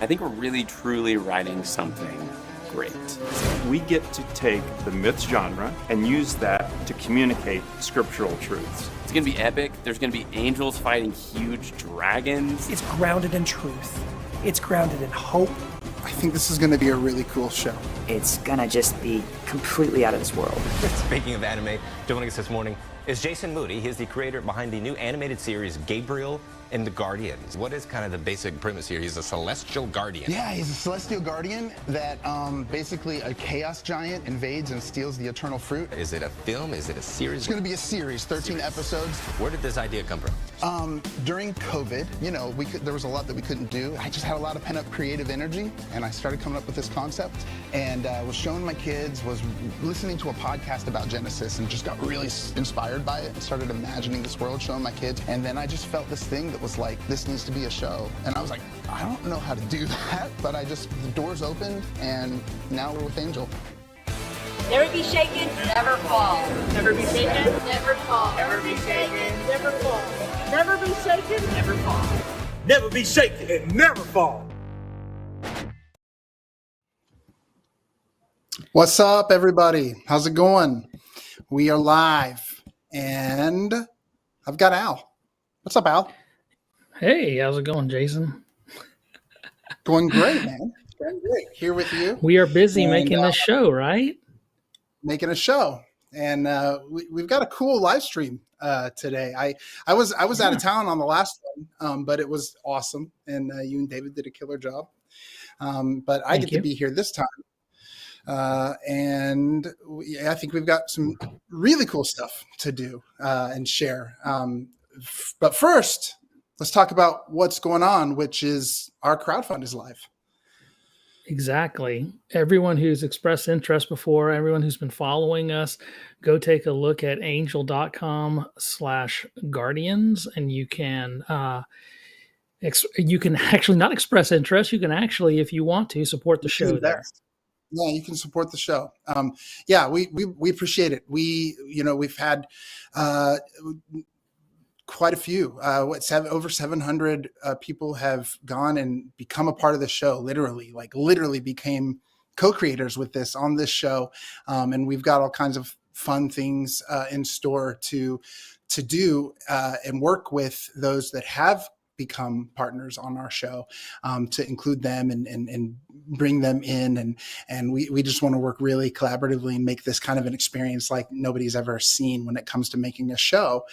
I think we're really, truly writing something great. We get to take the myth genre and use that to communicate scriptural truths. It's going to be epic. There's going to be angels fighting huge dragons. It's grounded in truth. It's grounded in hope. I think this is going to be a really cool show. It's gonna just be completely out of this world. Speaking of anime, joining us this morning is Jason Moody. He's the creator behind the new animated series Gabriel and the Guardians. What is kind of the basic premise here? He's a celestial guardian. Yeah, he's a celestial guardian that basically a chaos giant invades and steals the eternal fruit. Is it a film? Is it a series? It's going to be a series, 13 episodes. Where did this idea come from? During COVID, you know, there was a lot that we couldn't do. I just had a lot of pent-up creative energy, and I started coming up with this concept, and was showing my kids, was listening to a podcast about Genesis, and just got really inspired by it, and started imagining this world, showing my kids, and then I just felt this thing that was like, this needs to be a show. And I was like, I don't know how to do that, but the doors opened, and now we're with Angel. Never be shaken, never fall. Never be shaken, never fall. Never be shaken, never fall. Never be shaken, never fall. Never be shaken and never fall. What's up, everybody? How's it going? We are live, and I've got Al. What's up, Al? Hey, how's it going, Jason? Going great, man. Going great. Here with you. We are busy making this show, right? Making a show, and we've got a cool live stream today. I was out of town on the last one, but it was awesome, and you and David did a killer job. But I get to be here this time, and I think we've got some really cool stuff to do and share. But first, let's talk about what's going on, which is our crowdfund is live. Exactly. Everyone who's expressed interest before, everyone who's been following us, go take a look at angel.com/guardians, and you can actually not express interest. You can actually, if you want to, support the show there. Yeah, you can support the show. Yeah, we appreciate it. We've had quite a few. Over 700 people have gone and become a part of the show. Literally became co-creators with this on this show, and we've got all kinds of fun things in store to do and work with those that have become partners on our show, to include them and bring them in. And we just want to work really collaboratively and make this kind of an experience like nobody's ever seen when it comes to making a show.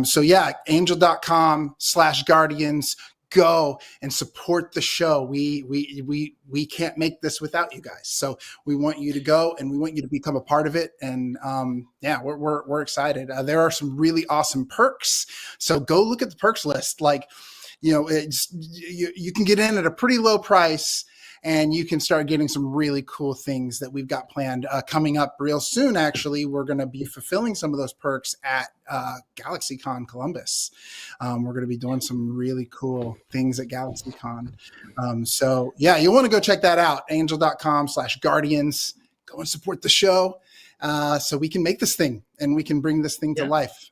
So yeah, angel.com/guardians, go and support the show. We can't make this without you guys. So we want you to go and we want you to become a part of it. And yeah, we're excited. There are some really awesome perks. So go look at the perks list. You can get in at a pretty low price, and you can start getting some really cool things that we've got planned coming up real soon. Actually, we're going to be fulfilling some of those perks at GalaxyCon Columbus. We're going to be doing some really cool things at GalaxyCon. So yeah, you'll want to go check that out. Angel.com/guardians. Go and support the show so we can make this thing and we can bring this thing to life.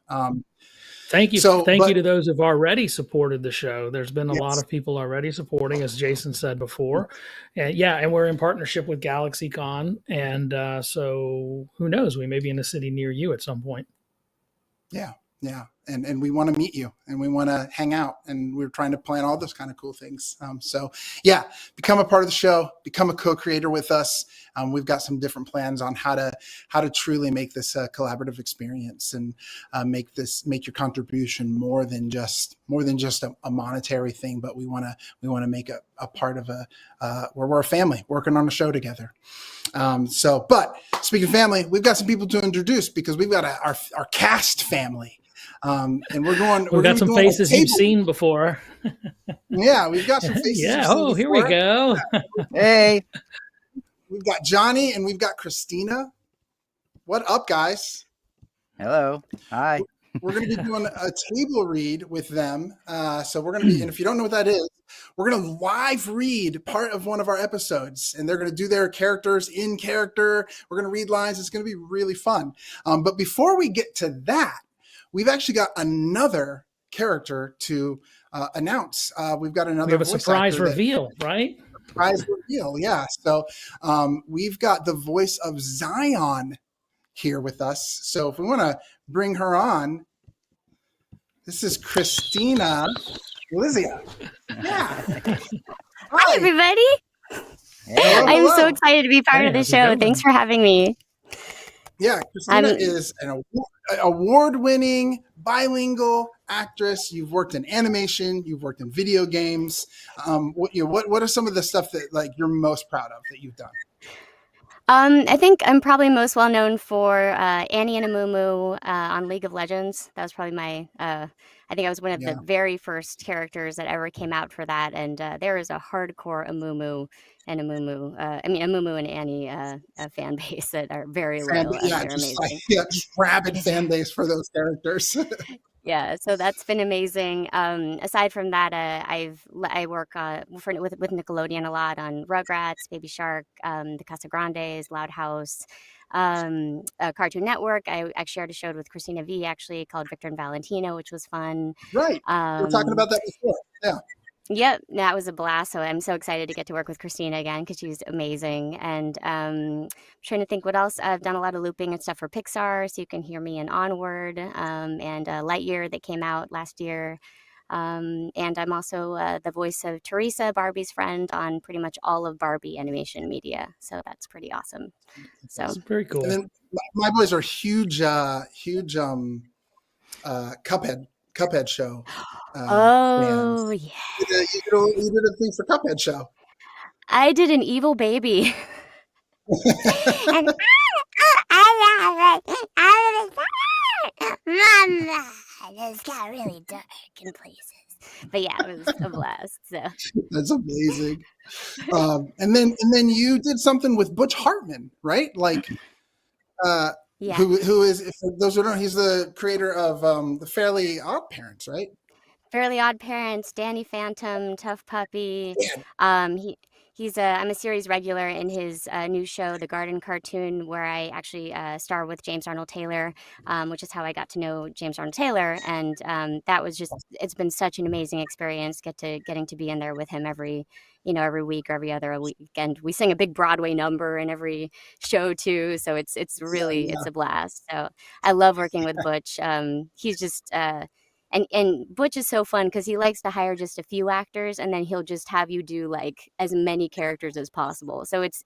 Thank you. Thank you to those who've already supported the show. There's been a lot of people already supporting, as Jason said before. And we're in partnership with GalaxyCon. And so who knows, we may be in a city near you at some point. Yeah. And we want to meet you and we want to hang out, and we're trying to plan all those kind of cool things. So yeah, become a part of the show, become a co-creator with us. We've got some different plans on how to truly make this a collaborative experience and make your contribution more than just a monetary thing, but we want to make a part of where we're a family working on a show together. But speaking of family, we've got some people to introduce because we've got our cast family. And we've got some faces you've seen before. Yeah, we've got some faces. Yeah. Oh, here we go. Hey, we've got Johnny and we've got Cristina. What up, guys? hello. Hi. We're going to be doing a table read with them. So we're going to be, and if you don't know what that is, we're going to live read part of one of our episodes, and they're going to do their characters in character. We're going to read lines. It's going to be really fun. But before we get to that, we've actually got another character to announce. We have a surprise reveal, right? surprise reveal. Yeah. So we've got the voice of Zion here with us. So if we want to bring her on, this is Cristina Lizia. Yeah. Hi, everybody. Hello, I'm so hello. excited to be part of the how's it show. going? Thanks for having me. Yeah, Cristina is an award-winning bilingual actress. You've worked in animation, you've worked in video games. What are some of the stuff that like you're most proud of that you've done? I think I'm probably most well known for Annie and Amumu on League of Legends. That was probably my. I think I was one of the very first characters that ever came out for that, and there is a hardcore Amumu and Annie fan base that are very loyal. Yeah, they're just amazing. just rabid fan base for those characters. Yeah, so that's been amazing. Aside from that, I work with Nickelodeon a lot on Rugrats, Baby Shark, the Casa Grandes, Loud House, Cartoon Network. I actually already showed with Christina V actually called Victor and Valentino, which was fun. Right, we were talking about that before. Yeah. Yep, that was a blast. So I'm so excited to get to work with Cristina again because she's amazing. And I'm trying to think what else. I've done a lot of looping and stuff for Pixar, so you can hear me in Onward and Lightyear that came out last year. And I'm also the voice of Teresa, Barbie's friend, on pretty much all of Barbie animation media. So that's pretty awesome. So That's very cool. And then my boys are huge Cuphead show. oh fans. yeah, You did a thing for Cuphead show. I did an evil baby. And Mama, this got really dark in places. But yeah, it was a blast. So That's amazing. And then you did something with Butch Hartman, right? Like, yeah. who is, if those who don't know, he's the creator of the Fairly Odd Parents, right? Fairly Odd Parents, Danny Phantom, Tough Puppy. I'm a series regular in his new show, The Garden Cartoon, where I actually star with James Arnold Taylor, which is how I got to know James Arnold Taylor. And that was it's been such an amazing experience getting to be in there with him every week or every other weekend. We sing a big Broadway number in every show too. So it's really, it's a blast. So I love working with Butch. He's just, and Butch is so fun because he likes to hire just a few actors and then he'll just have you do like as many characters as possible. So it's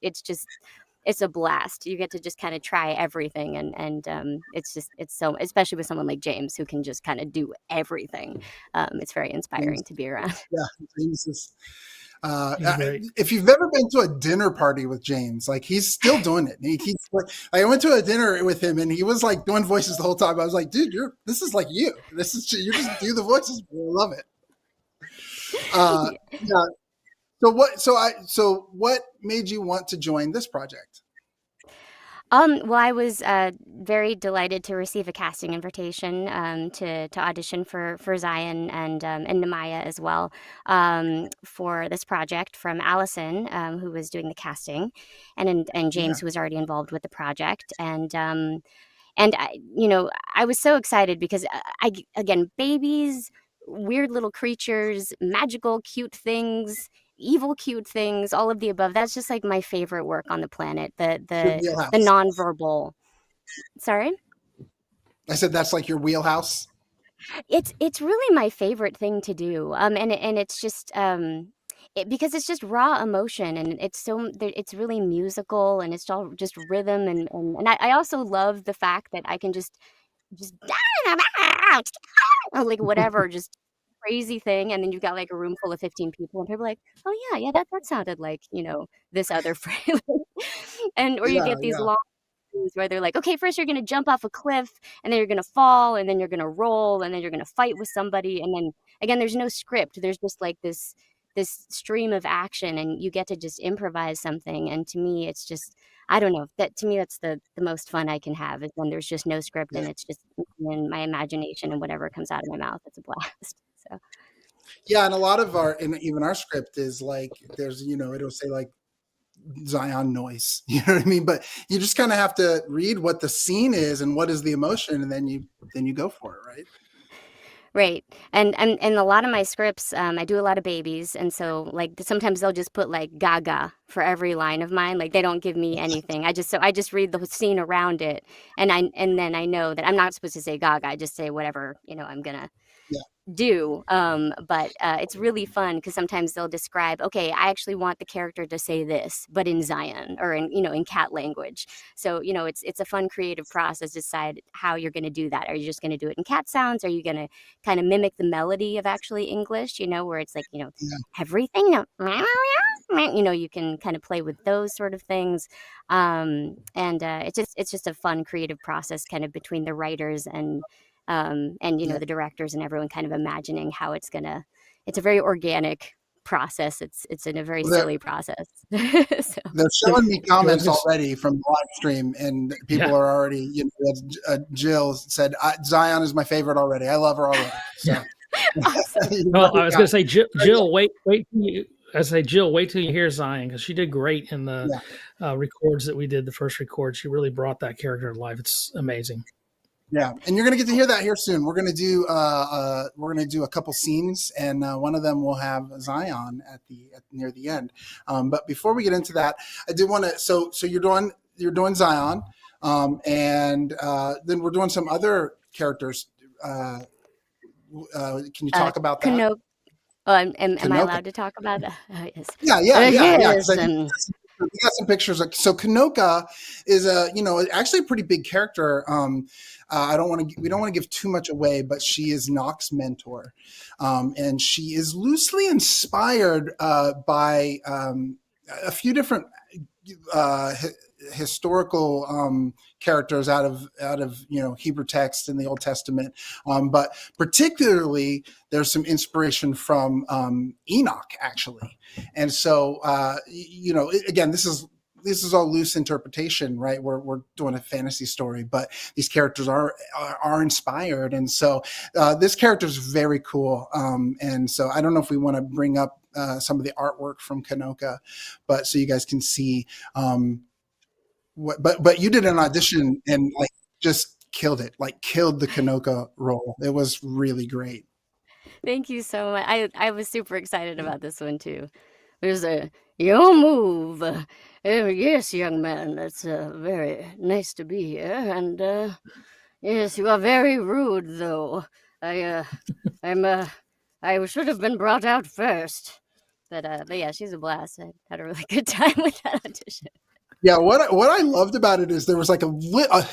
a blast. You get to just kind of try everything and it's so, especially with someone like James who can just kind of do everything. It's very inspiring to be around. Yeah, James is. If you've ever been to a dinner party with James, like he's still doing it. I went to a dinner with him and he was like doing voices the whole time. I was like, dude, this is like you. You just do the voices. I love it. Yeah. So what made you want to join this project? Well, I was very delighted to receive a casting invitation to audition for Zion and Namaya as well for this project from Allison, who was doing the casting, and James, who was already involved with the project, and I was so excited because babies, weird little creatures, magical, cute things. Evil, cute things, all of the above. That's just like my favorite work on the planet. The nonverbal. Sorry? I said that's like your wheelhouse. It's really my favorite thing to do. And it's just because it's just raw emotion and it's really musical and it's all just rhythm and I also love the fact that I can just like whatever, just crazy thing, and then you've got like a room full of 15 people and people are like, oh yeah, that sounded like this other phrase. Or you get these long things where they're like, okay, first you're gonna jump off a cliff and then you're gonna fall and then you're gonna roll and then you're gonna fight with somebody, and then again there's no script, there's just like this stream of action and you get to just improvise something. And to me it's just, I don't know, that to me that's the most fun I can have is when there's just no script and it's just in my imagination and whatever comes out of my mouth, it's a blast. So yeah, and a lot of even our script is like there's it'll say like Zion noise, you know what I mean, but you just kind of have to read what the scene is and what is the emotion and then you go for it, right? Right. And a lot of my scripts, I do a lot of babies, and so like sometimes they'll just put like gaga for every line of mine. Like they don't give me anything. I just read the scene around it, and then I know that I'm not supposed to say gaga. I just say whatever, I'm gonna do. But it's really fun because sometimes they'll describe, okay, I actually want the character to say this, but in Zion or in cat language. So it's a fun creative process to decide how you're going to do that. Are you just going to do it in cat sounds? Are you going to kind of mimic the melody of actually English? Where it's like everything. You can kind of play with those sort of things. And it's just a fun creative process kind of between the writers and the directors and everyone kind of imagining how it's a very organic process. It's in a very silly process. So. They're showing me comments already from the live stream, and people are already, Jill said, Zion is my favorite already. I love her already. So. Awesome. Well, I was going to say, Jill, wait till you hear Zion, because she did great in the records that we did, the first record. She really brought that character to life. It's amazing. Yeah, and you're gonna get to hear that here soon. We're gonna do a couple scenes, and one of them will have Zion near the end. But before we get into that, I did want to. So you're doing Zion, and then we're doing some other characters. Can you talk about that? Am I allowed to talk about that? Yes. Yeah. Yes, We got some pictures. So Kanoka is actually a pretty big character. We don't want to give too much away, but she is Nock's mentor, and she is loosely inspired by a few different historical characters out of Hebrew text in the Old Testament, but particularly there's some inspiration from Enoch, actually. And so again, this is all loose interpretation, right? We're doing a fantasy story, but these characters are inspired, and so this character is very cool. And so I don't know if we want to bring up some of the artwork from Kanoka, but so you guys can see. But you did an audition and just killed it, killed the Kanoka role. It was really great. Thank you so much. I was super excited about this one too. There's your move. Yes, young man, it's very nice to be here. And yes, you are very rude, though. I should have been brought out first. But yeah, she's a blast. I had a really good time with that audition. Yeah, what I loved about it is there was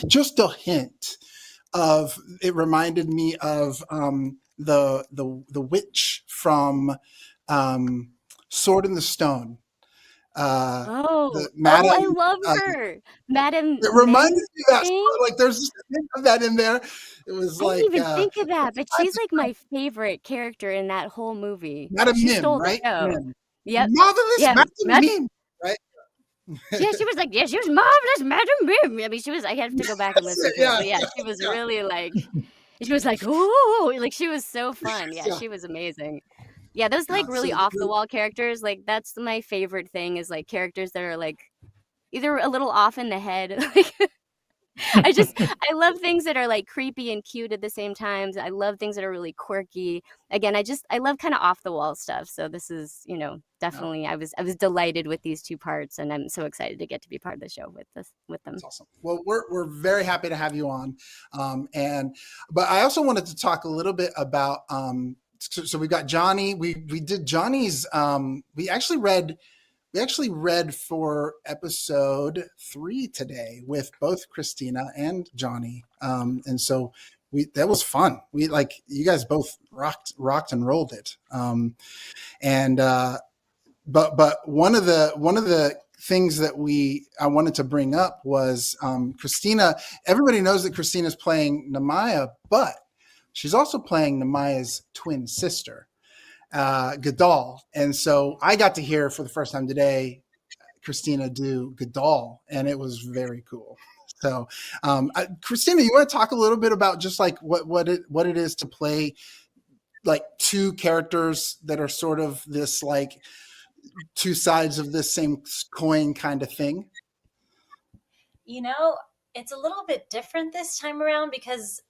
just a hint of, it reminded me of the witch from Sword in the Stone. I love her, Madam. It reminded me of that. There's just a hint of that in there. It was I didn't even think of that, but she's like my favorite character in that whole movie. Madam She Mim, stole the right? show. Mim. Yep. Marvelous Madam Mim, right? Yeah, she was she was marvelous, Madam Mim. I mean, she was. I have to go back and listen to it. But yeah, she was really she was ooh, she was so fun. Yeah, she was amazing. Yeah, those really off the wall characters. That's my favorite thing is characters that are either a little off in the head. I love things that are creepy and cute at the same time. I love things that are really quirky. Again, I love kind of off the wall stuff. So this is, definitely, I was delighted with these two parts, and I'm so excited to get to be part of the show with them. That's awesome. Well, we're very happy to have you on. But I also wanted to talk a little bit about, so we've got Johnny. We did Johnny's, we actually read for episode 3 today with both Cristina and Johnny. And so that was fun. You guys both rocked and rolled it. But one of the things that I wanted to bring up was Cristina. Everybody knows that Christina's playing Nemaya, but she's also playing Nemaya's twin sister, Gadal. And so I got to hear for the first time today Cristina do Gadal, and it was very cool. So Cristina, you want to talk a little bit about just what it is to play two characters that are sort of this two sides of this same coin kind of thing? It's a little bit different this time around because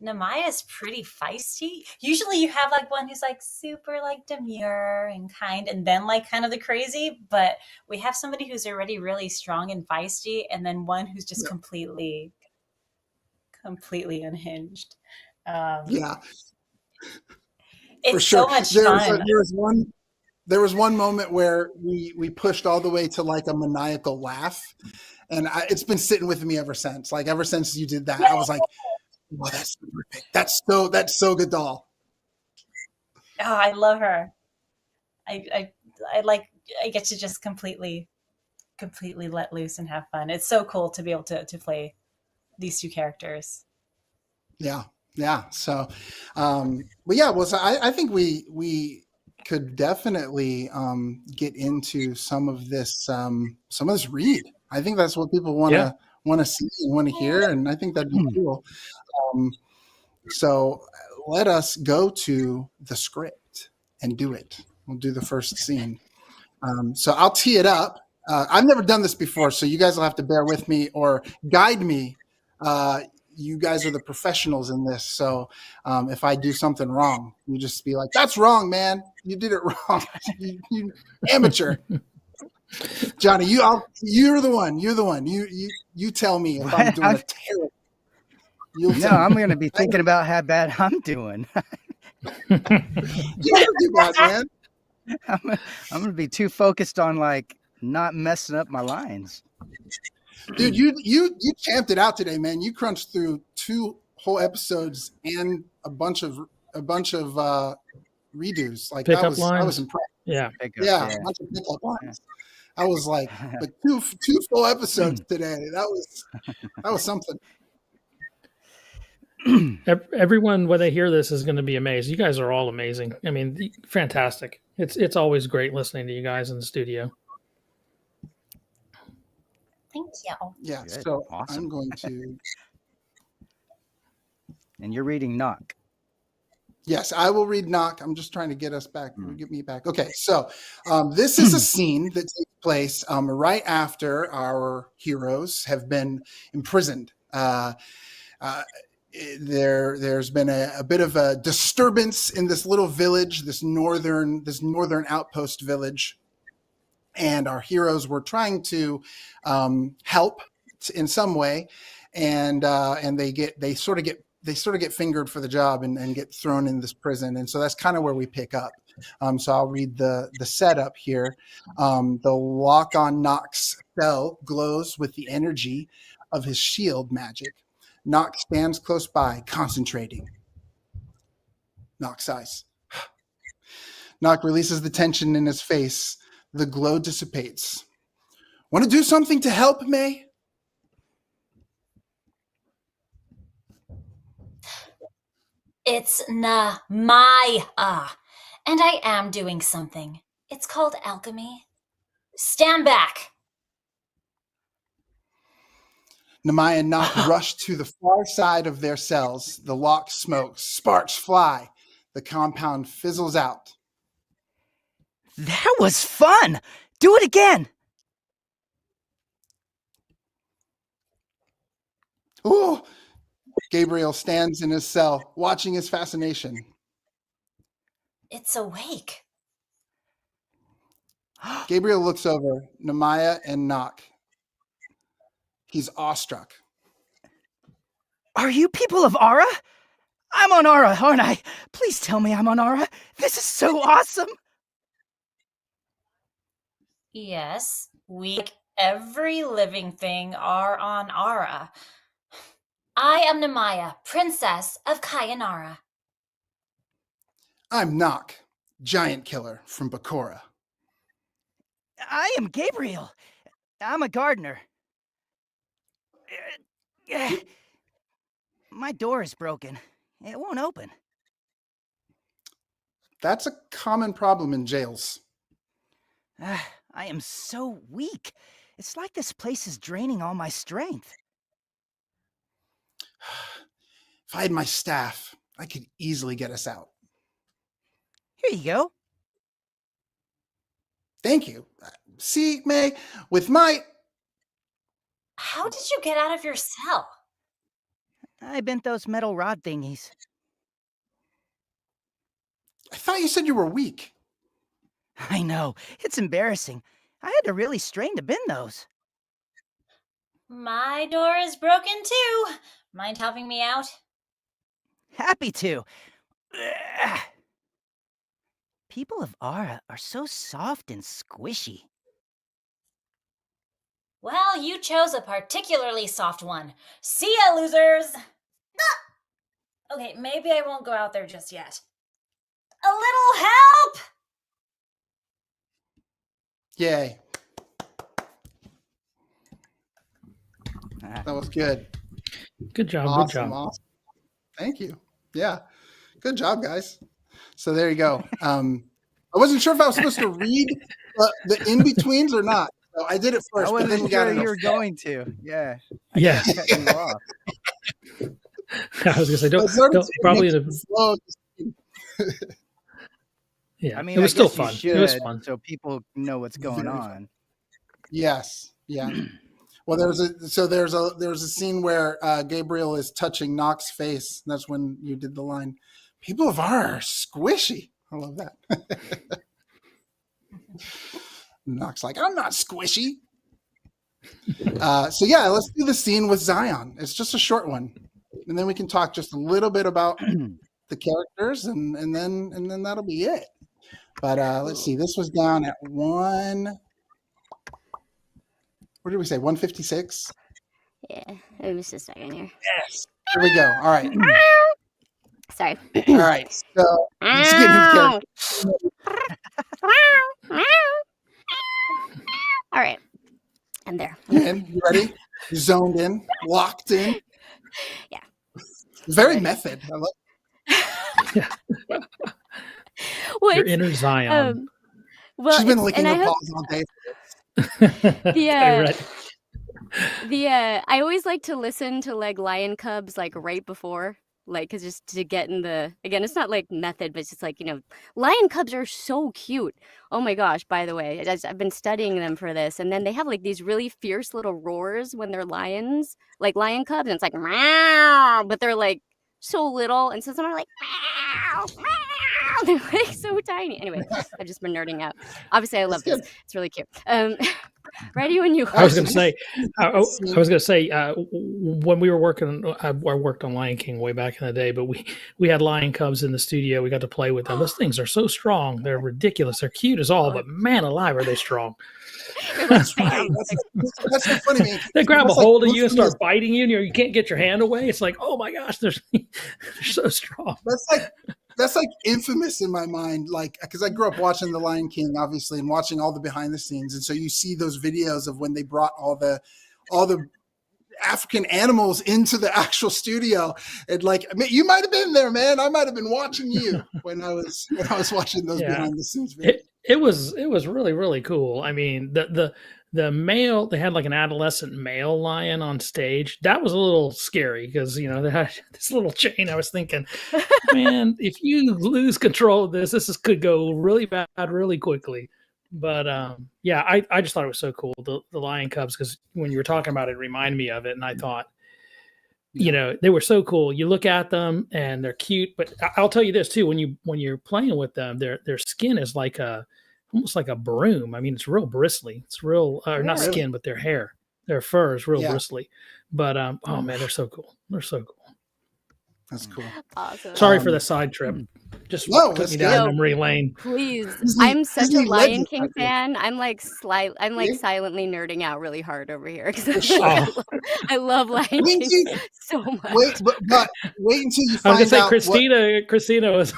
Namaya's pretty feisty. Usually you have like one who's like super like demure and kind and then like kind of the crazy, but we have somebody who's already really strong and feisty and then one who's just completely unhinged. Yeah. It's for sure. so much fun. There was one moment where we pushed all the way to like a maniacal laugh, and it's been sitting with me ever since. Like ever since you did that, I was like, "Wow, that's perfect. That's so good, doll." Oh, I love her. I get to just completely let loose and have fun. It's so cool to be able to play these two characters. Yeah. So, but yeah, well, so I think we could definitely get into some of this read. I think that's what people want to see and want to hear, and I think that'd be cool. So let us go to the script and do it. We'll do the first scene. So I'll tee it up. I've never done this before, so you guys will have to bear with me or guide me. You guys are the professionals in this, so if I do something wrong, you just be like, "That's wrong, man. You did it wrong. you amateur." Johnny, you're the one. You're the one. You tell me if I'm doing a terrible. No, I'm going to be thinking about how bad I'm doing. You don't do that, man. I'm going to be too focused on like not messing up my lines. Dude, you champed it out today, man. You crunched through 2 whole episodes and a bunch of redos. Like I was impressed. Yeah, a bunch of pickup lines. I was like 2 full episodes today. That was something. Everyone, when they hear this, is going to be amazed. You guys are all amazing. I mean, fantastic. It's always great listening to you guys in the studio. Thank you. Yeah, good. so Awesome. I'm going to. And you're reading Knock. Yes, I will read Knock. I'm just trying to get us back. Get me back. Okay, so this is a scene that takes place right after our heroes have been imprisoned. There's been a bit of a disturbance in this little village, this northern outpost village, and our heroes were trying to help in some way, and they sort of get fingered for the job and get thrown in this prison, and so that's kind of where we pick up. So I'll read the setup here. The lock on Knock's cell glows with the energy of his shield magic. Knock stands close by, concentrating. Knock sighs. Knock releases the tension in his face. The glow dissipates. Want to do something to help, May? It's Namaya, and I am doing something. It's called alchemy. Stand back. Namaya and Knock rush to the far side of their cells. The lock smokes. Sparks fly. The compound fizzles out. That was fun. Do it again. Ooh! Gabriel stands in his cell, watching his fascination. It's awake. Gabriel looks over Namaya and Knock. He's awestruck. Are you people of Ara? I'm on Ara, aren't I? Please tell me I'm on Ara. This is so awesome. Yes, we, like every living thing, are on Ara. I am Namaya, Princess of Qayinara. I'm Knock, giant killer from Bakura. I am Gabriel. I'm a gardener. My door is broken. It won't open. That's a common problem in jails. I am so weak. It's like this place is draining all my strength. If I had my staff, I could easily get us out. Here you go. Thank you. See, May, with my... How did you get out of your cell? I bent those metal rod thingies. I thought you said you were weak. I know. It's embarrassing. I had to really strain to bend those. My door is broken too. Mind helping me out? Happy to. Ugh. People of Ara are so soft and squishy. Well, you chose a particularly soft one. See ya, losers! Ah! Okay, maybe I won't go out there just yet. A little help! Yay. That was good. Good job. Awesome, Good job. Awesome. Thank you. Yeah. Good job, guys. So there you go. I wasn't sure if I was supposed to read the in-betweens or not. So I did it first. I wasn't sure you were going to. Yeah. Yeah. I cut you off. I was going to say, don't probably. Yeah, I mean, it was still fun. It was fun. So people know what's going on. Yes. Yeah. Well, there's a scene where Gabriel is touching Nox's face. That's when you did the line, "People of Ara are squishy." I love that. Nox like, "I'm not squishy." So yeah, let's do the scene with Zion. It's just a short one, and then we can talk just a little bit about the characters, and then that'll be it. But let's see. This was down at one. What did we say? 156? Yeah, it was just a second here. Yes. Here we go. All right. Sorry. All right. So let's get into character. All right. I'm there. You ready? You zoned in, locked in. Yeah. Very method. I love Your inner Zion. Well, she's been licking her paws all day. I always like to listen to like lion cubs like right before, like, because just to get in the, again, it's not like method, but it's just like, lion cubs are so cute. Oh my gosh, by the way, I've been studying them for this, and then they have like these really fierce little roars when they're lions, like lion cubs, and it's like meow, but they're like so little, and so some are like meow, meow. They're like so tiny. Anyway, I've just been nerding out. Obviously, I love this. It's really cute. Ready when you. I was going to say. When we were working, I worked on Lion King way back in the day, but we had lion cubs in the studio. We got to play with them. Those things are so strong. They're ridiculous. They're cute as all, but man alive, are they strong? That's right. That's so funny, man. They grab a hold of you and start biting you, and you can't get your hand away. It's like, oh my gosh, they're so strong. That's like infamous in my mind, like, because I grew up watching The Lion King, obviously, and watching all the behind the scenes, and so you see those videos of when they brought all the African animals into the actual studio, and like, you might have been there, man. I might have been watching you when I was watching those behind the scenes videos. It was really, really cool. I mean, the male, they had like an adolescent male lion on stage. That was a little scary because, they had this little chain. I was thinking, man, if you lose control of this could go really bad really quickly. But yeah, I just thought it was so cool, the lion cubs, because when you were talking about it, it reminded me of it. And I thought, they were so cool. You look at them and they're cute, but I'll tell you this too, when you're playing with them, their skin is like almost like a broom. I mean, it's real bristly. It's real, not skin, but their hair, their fur is real bristly. But oh man, they're so cool. They're so cool. That's cool. Awesome. Sorry for the side trip. Just took me down memory lane. Please, I'm such a Lion King fan. I'm like silently nerding out really hard over here because I love Lion King so much. Wait until you find out. I was gonna say Cristina was.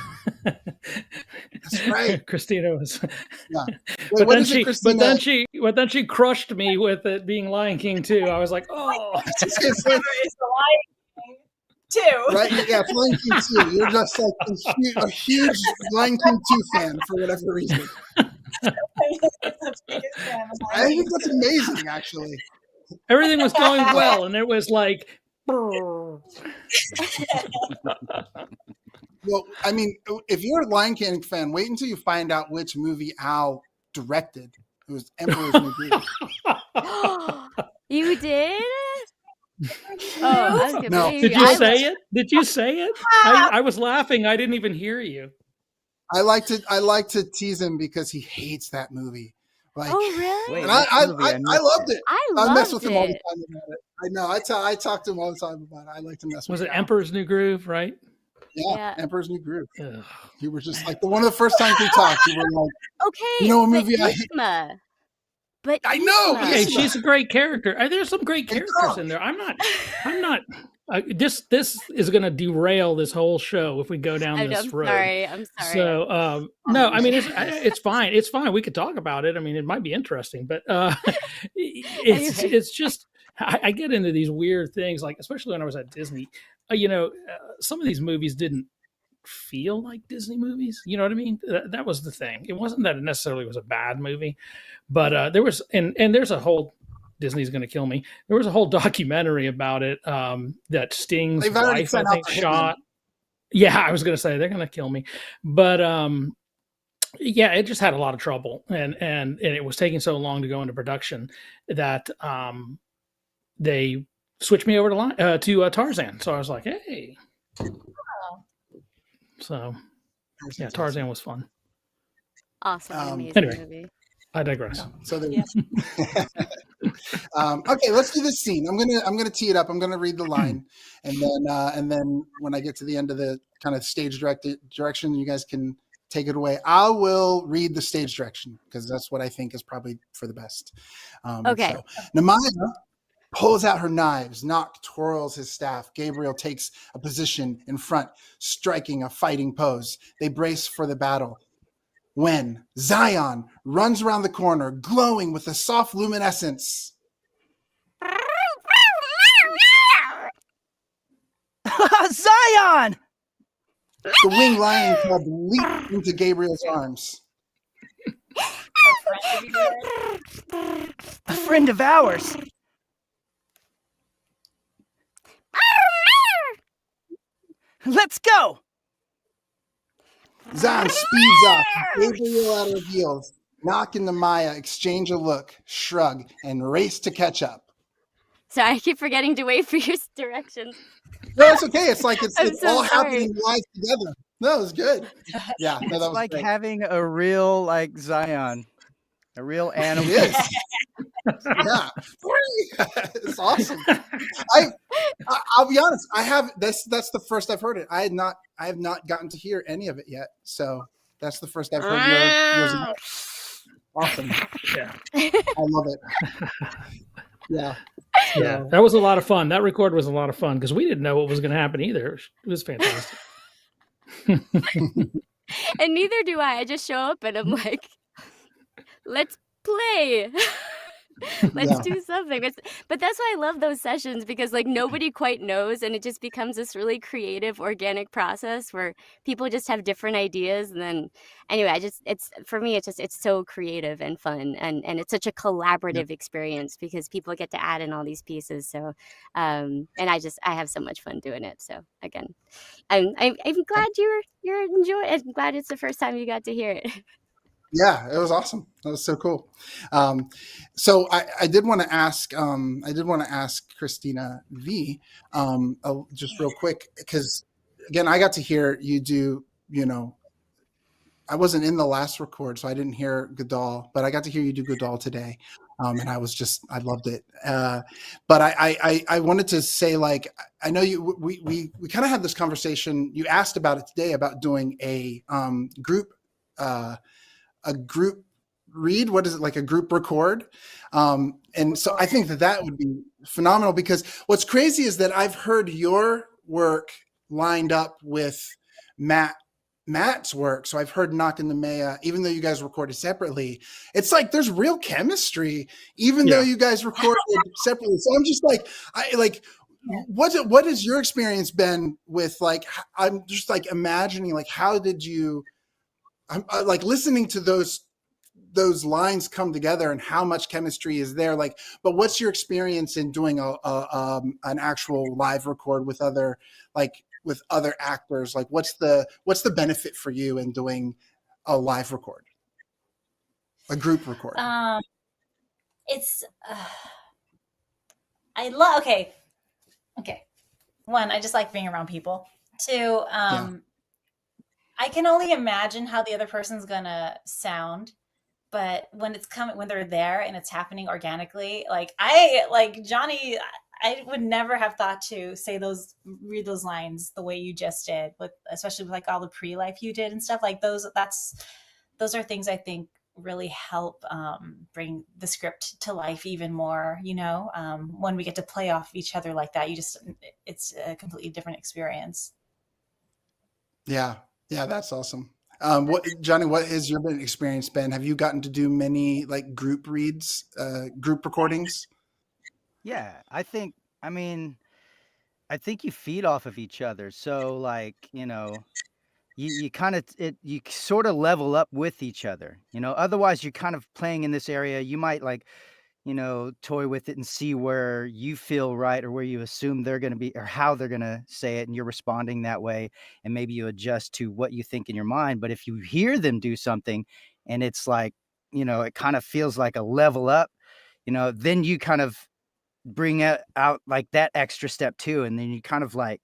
That's right. Cristina was. Yeah. Wait, but then she crushed me with it being Lion King too. I was like, oh. It's the Lion King too. Right? Yeah, Lion King 2. You're just like a huge Lion King 2 fan for whatever reason. I think that's amazing, actually. Everything was going well, and it was like. Well, I mean, if you're a Lion King fan, wait until you find out which movie Al directed. It was Emperor's New Groove. You did? I was gonna No. say, Did you I say it? Did you say it? I was laughing. I didn't even hear you. I like to tease him because he hates that movie. Like, Oh, really? and Wait, which I movie? I loved it. I mess loved with him all the it. time about it. I know. I talk to him all the time about it. I like to mess with Was it him. Emperor's New Groove, right? Yeah, Emperor's New Groove. Ugh. You were just like one of the first times we talked. You were like, Okay, you know what but movie I hate? Isma. But I know. Isma. Hey, she's a great character. There's some great characters in there. I'm not. This is going to derail this whole show if we go down this road. I'm sorry. So no, I mean it's fine. It's fine. We could talk about it. I mean, it might be interesting, but it's just I get into these weird things, like especially when I was at Disney. Some of these movies didn't feel like Disney movies. You know what I mean? That was the thing. It wasn't that it necessarily was a bad movie, but there was and there's a whole Disney's going to kill me. There was a whole documentary about it that Sting's wife, I think, shot. Yeah, I was going to say they're going to kill me, but yeah, it just had a lot of trouble, and it was taking so long to go into production that they switched me over to Tarzan. So I was like, hey. So yeah, Tarzan was fun. Awesome, amazing anyway, movie. I digress. Yeah, so there. Okay, let's do this scene. I'm gonna tee it up. I'm gonna read the line, and then when I get to the end of the kind of stage direction, you guys can take it away. I will read the stage direction because that's what I think is probably for the best. Okay. So, Namaya pulls out her knives. Nock twirls his staff. Gabriel takes a position in front, striking a fighting pose. They brace for the battle. When Zion runs around the corner, glowing with a soft luminescence. Zion! The winged lion cub leaps into Gabriel's arms. A friend of ours. Let's go! Zion speeds up. Gabriel at her heels. Nock and Namaya exchange a look, shrug, and race to catch up. Sorry, I keep forgetting to wait for your directions. No, it's okay. It's like it's so all sorry. happening live together. No, it was good. Yeah, no, that was like great. having a real Zion, a real animal. It is. Yeah, it's awesome. I'll be honest. I have that's the first I've heard it. I have not gotten to hear any of it yet. So that's the first I've heard yours. Awesome. Yeah, I love it. Yeah. Yeah, that was a lot of fun. That record was a lot of fun because we didn't know what was going to happen either. It was fantastic. And neither do I. I just show up and I'm like, let's play. Let's do something. But that's why I love those sessions, because like nobody quite knows, and it just becomes this really creative, organic process where people just have different ideas. And then anyway, it's for me, it's so creative and fun, and it's such a collaborative experience because people get to add in all these pieces. So and I have so much fun doing it. So again, I'm glad you're enjoying it. I'm glad it's the first time you got to hear it. Yeah, it was awesome. That was so cool. So I did want to ask Cristina V, just real quick, because again, I got to hear you do, I wasn't in the last record, so I didn't hear Godal, but I got to hear you do Godal today. And I loved it. But I wanted to say, like, I know we kind of had this conversation. You asked about it today about doing a group read. What is it, like a group record? And so I think that would be phenomenal, because what's crazy is that I've heard your work lined up with Matt's work. So I've heard Nock and Namaya, even though you guys recorded separately, it's like there's real chemistry, even though you guys recorded separately. So I'm just like, what has your experience been with, like, I'm just like imagining, like, how did you, I'm like listening to those lines come together and how much chemistry is there. Like, but what's your experience in doing an actual live record with other actors? Like, what's the benefit for you in doing a live record, a group record? It's I love. Okay, Okay. One, I just like being around people. Two, I can only imagine how the other person's gonna sound, but when it's coming, when they're there and it's happening organically, like Johnny, I would never have thought to read those lines the way you just did, especially with like all the pre-life you did and stuff like those. Those are things I think really help bring the script to life even more. When we get to play off each other like that, it's a completely different experience. Yeah, that's awesome. Johnny, what has your experience been? Have you gotten to do many like group reads, group recordings? Yeah, I think you feed off of each other. So like, you kind of you sort of level up with each other. Otherwise you're kind of playing in this area. You might like, toy with it and see where you feel right or where you assume they're going to be or how they're going to say it. And you're responding that way. And maybe you adjust to what you think in your mind. But if you hear them do something and it's like, it kind of feels like a level up, then you kind of bring out like that extra step too. And then you kind of like,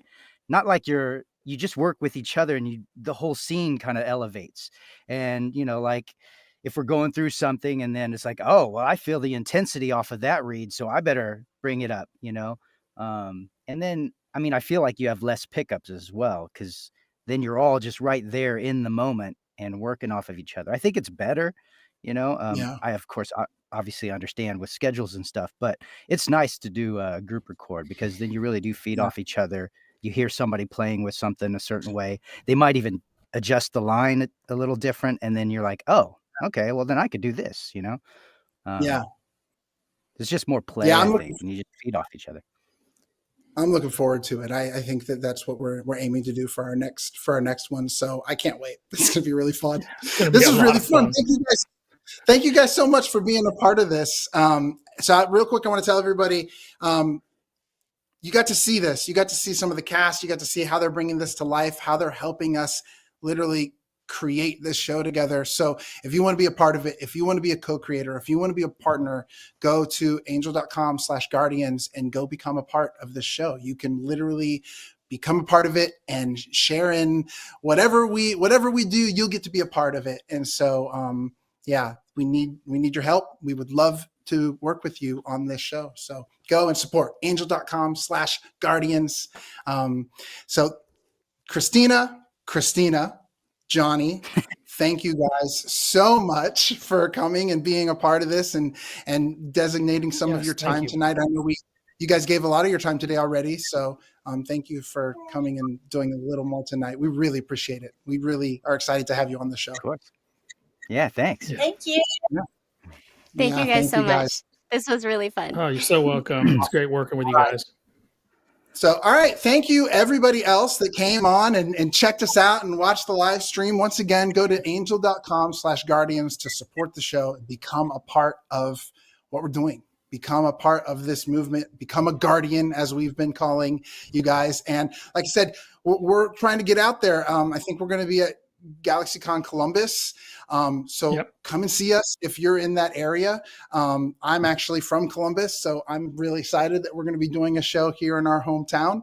not like you just work with each other and the whole scene kind of elevates. And, like, if we're going through something and then it's like, oh, well, I feel the intensity off of that read, so I better bring it up, and then, I feel like you have less pickups as well, because then you're all just right there in the moment and working off of each other. I think it's better, I, of course, obviously understand with schedules and stuff, but it's nice to do a group record because then you really do feed off each other. You hear somebody playing with something a certain way. They might even adjust the line a little different. And then you're like, oh, okay, well then I could do this, It's just more play, I think, and you just feed off each other. I'm looking forward to it. I think that's what we're aiming to do for our next one. So I can't wait. It's going to be really fun. This is really fun. Thank you guys so much for being a part of this. Real quick, I want to tell everybody, you got to see this. You got to see some of the cast. You got to see how they're bringing this to life, how they're helping us literally create this show together. So if you want to be a part of it, if you want to be a co-creator, if you want to be a partner, go to angel.com/guardians and go become a part of this show. You can literally become a part of it and share in whatever we do, you'll get to be a part of it. And so, we need your help. We would love to work with you on this show. So go and support angel.com/guardians. So Cristina, Johnny, thank you guys so much for coming and being a part of this and designating some of your time tonight. I know you guys gave a lot of your time today already. So thank you for coming and doing a little more tonight. We really appreciate it. We really are excited to have you on the show. Of course. Yeah, thanks. Thank you. Yeah. Thank you guys so much. This was really fun. Oh, you're so welcome. It's great working with you guys. So, all right. Thank you, everybody else that came on and checked us out and watched the live stream. Once again, go to angel.com/guardians to support the show and become a part of what we're doing. Become a part of this movement. Become a guardian, as we've been calling you guys. And like I said, we're trying to get out there. I think we're going to be at GalaxyCon Columbus. Come and see us if you're in that area. I'm actually from Columbus, so I'm really excited that we're going to be doing a show here in our hometown.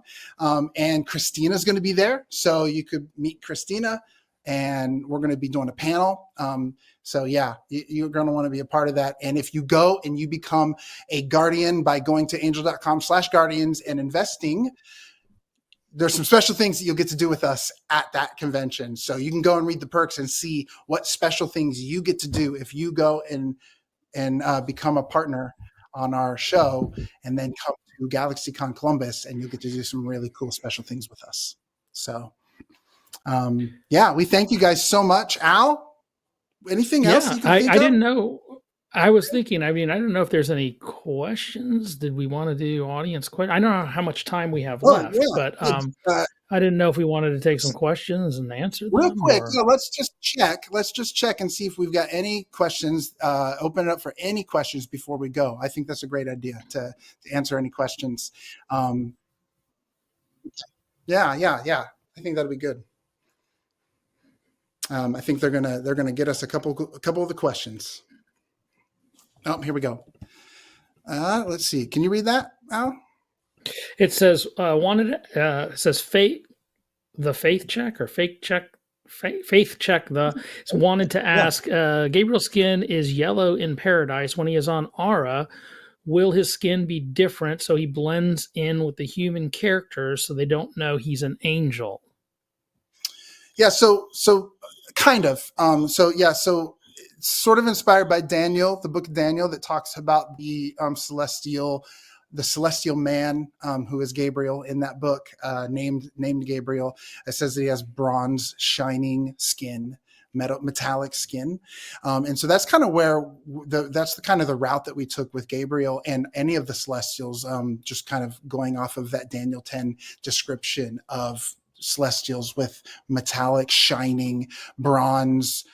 And Christina's going to be there, so you could meet Cristina, and we're going to be doing a panel. You're going to want to be a part of that. And if you go and you become a guardian by going to angel.com/guardians and investing, there's some special things that you'll get to do with us at that convention. So you can go and read the perks and see what special things you get to do if you go and become a partner on our show and then come to GalaxyCon Columbus, and you'll get to do some really cool special things with us. So, we thank you guys so much. Al, anything else you can think of? I didn't know. I was thinking, I don't know if there's any questions. Did we want to do audience questions? I don't know how much time we have left, but I didn't know if we wanted to take some questions and answer them. Real quick, let's just check. Let's just check and see if we've got any questions. Open it up for any questions before we go. I think that's a great idea to answer any questions. I think that'll be good. I think they're gonna get us a couple of the questions. Oh, here we go. Let's see. Can you read that, Al? It says it says faith check or fake check. Faith check wanted to ask Gabriel's skin is yellow in paradise. When he is on Aura, will his skin be different so he blends in with the human characters so they don't know he's an angel? Yeah, so kind of. So it's sort of inspired by Daniel, the book of Daniel, that talks about the celestial man who is Gabriel in that book, named Gabriel. It says that he has bronze shining skin, metallic skin, and so that's kind of where that's the kind of the route that we took with Gabriel and any of the Celestials, just kind of going off of that Daniel 10 description of Celestials with metallic shining bronze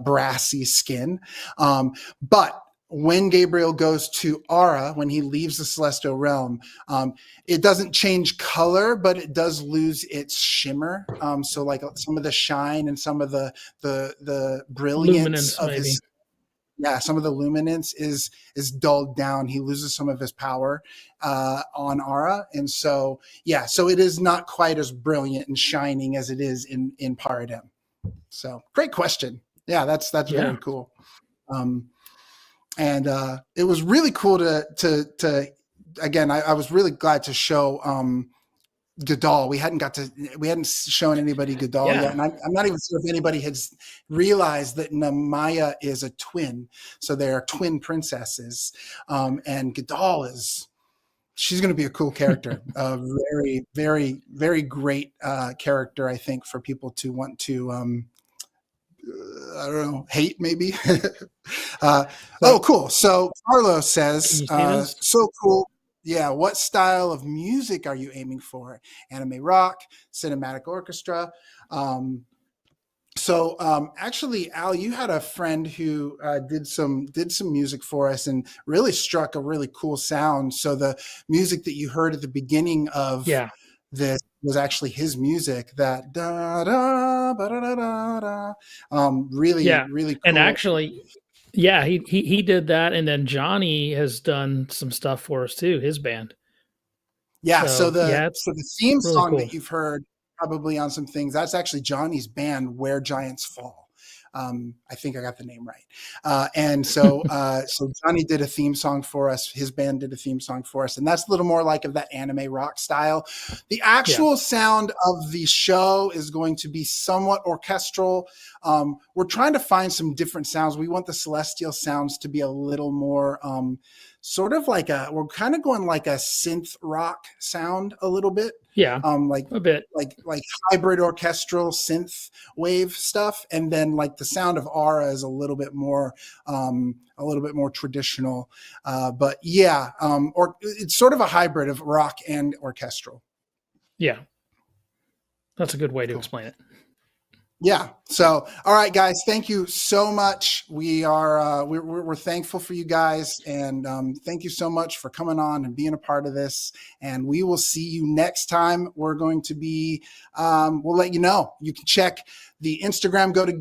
brassy skin, but when Gabriel goes to Aura, when he leaves the celestial realm, it doesn't change color, but it does lose its shimmer. So like some of the shine and some of the brilliance luminance, of maybe. some of the luminance is dulled down. He loses some of his power on Aura, and so it is not quite as brilliant and shining as it is in Paradem. So great question. Yeah, that's very cool. And it was really cool to again, I was really glad to show Gadal. We hadn't shown anybody Gadal yet, and I'm not even sure if anybody has realized that Namaya is a twin. So they are twin princesses, and Gadal she's going to be a cool character, a very, very, very great character, I think, for people to want to I don't know, hate maybe. Cool. So Carlos says, so cool. Yeah. What style of music are you aiming for? Anime rock, cinematic orchestra. Actually, Al, you had a friend who did some music for us and really struck a really cool sound. So the music that you heard at the beginning of this was actually his music. That da da ba da da da da. Really cool. And actually, he did that, and then Johnny has done some stuff for us too. His band. Yeah. So the theme really song cool. that you've heard probably on some things, that's actually Johnny's band, Where Giants Fall. I think I got the name right. And so Johnny did a theme song for us. His band did a theme song for us. And that's a little more like of that anime rock style. The actual sound of the show is going to be somewhat orchestral. We're trying to find some different sounds. We want the celestial sounds to be a little more sort of like we're kind of going like a synth rock sound a little bit. Yeah. Like a bit like hybrid orchestral synth wave stuff. And then like the sound of Aura is a little bit more traditional. But or it's sort of a hybrid of rock and orchestral. Yeah. That's a good way to explain it. Yeah. So, all right, guys, thank you so much. We are we're thankful for you guys, and thank you so much for coming on and being a part of this. And we will see you next time. We're going to be we'll let you know. You can check the Instagram. Go to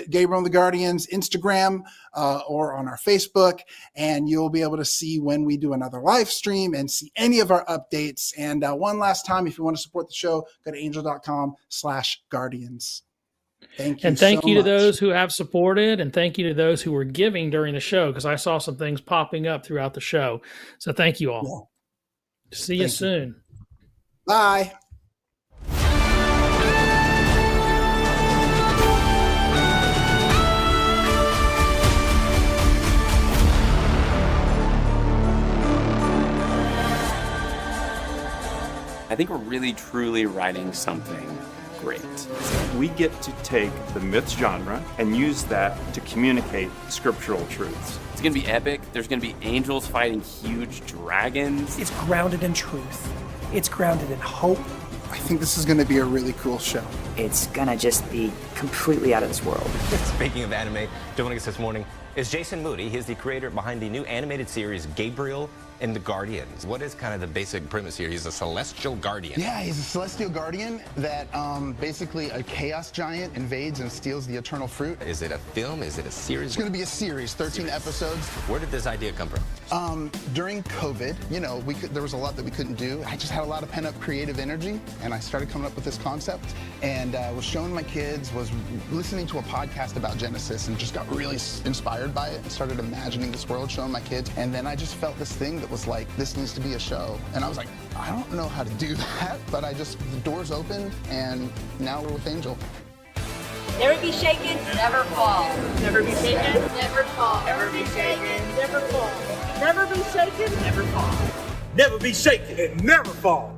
Gabriel and the Guardians Instagram or on our Facebook, and you'll be able to see when we do another live stream and see any of our updates. And one last time, if you want to support the show, go to angel.com/guardians. Thank you. And thank so you to much. those who have supported, and thank you to those who were giving during the show, because I saw some things popping up throughout the show. So thank you all. Yeah. See you soon. Bye. I think we're really, truly writing something great. We get to take the myths genre and use that to communicate scriptural truths. It's going to be epic. There's going to be angels fighting huge dragons. It's grounded in truth. It's grounded in hope. I think this is going to be a really cool show. it's gonna just be completely out of this world. Speaking of anime, joining us this morning is Jason Moody. He's the creator behind the new animated series Gabriel and the Guardians. What is kind of the basic premise here? He's a celestial guardian. Yeah, he's a celestial guardian that basically a chaos giant invades and steals the eternal fruit. Is it a film? Is it a series? It's going to be a series, 13 episodes. Where did this idea come from? During COVID, you know, there was a lot that we couldn't do. I just had a lot of pent-up creative energy, and I started coming up with this concept, and was showing my kids, was listening to a podcast about Genesis, and just got really inspired by it, and started imagining this world, showing my kids, and then I just felt this thing that was like, this needs to be a show. And I was like, I don't know how to do that, but the doors opened, and now we're with Angel. Never be shaken, never fall. Never be shaken, never fall. Never be shaken, never fall. Never be shaken, never fall. Never be shaken and never fall.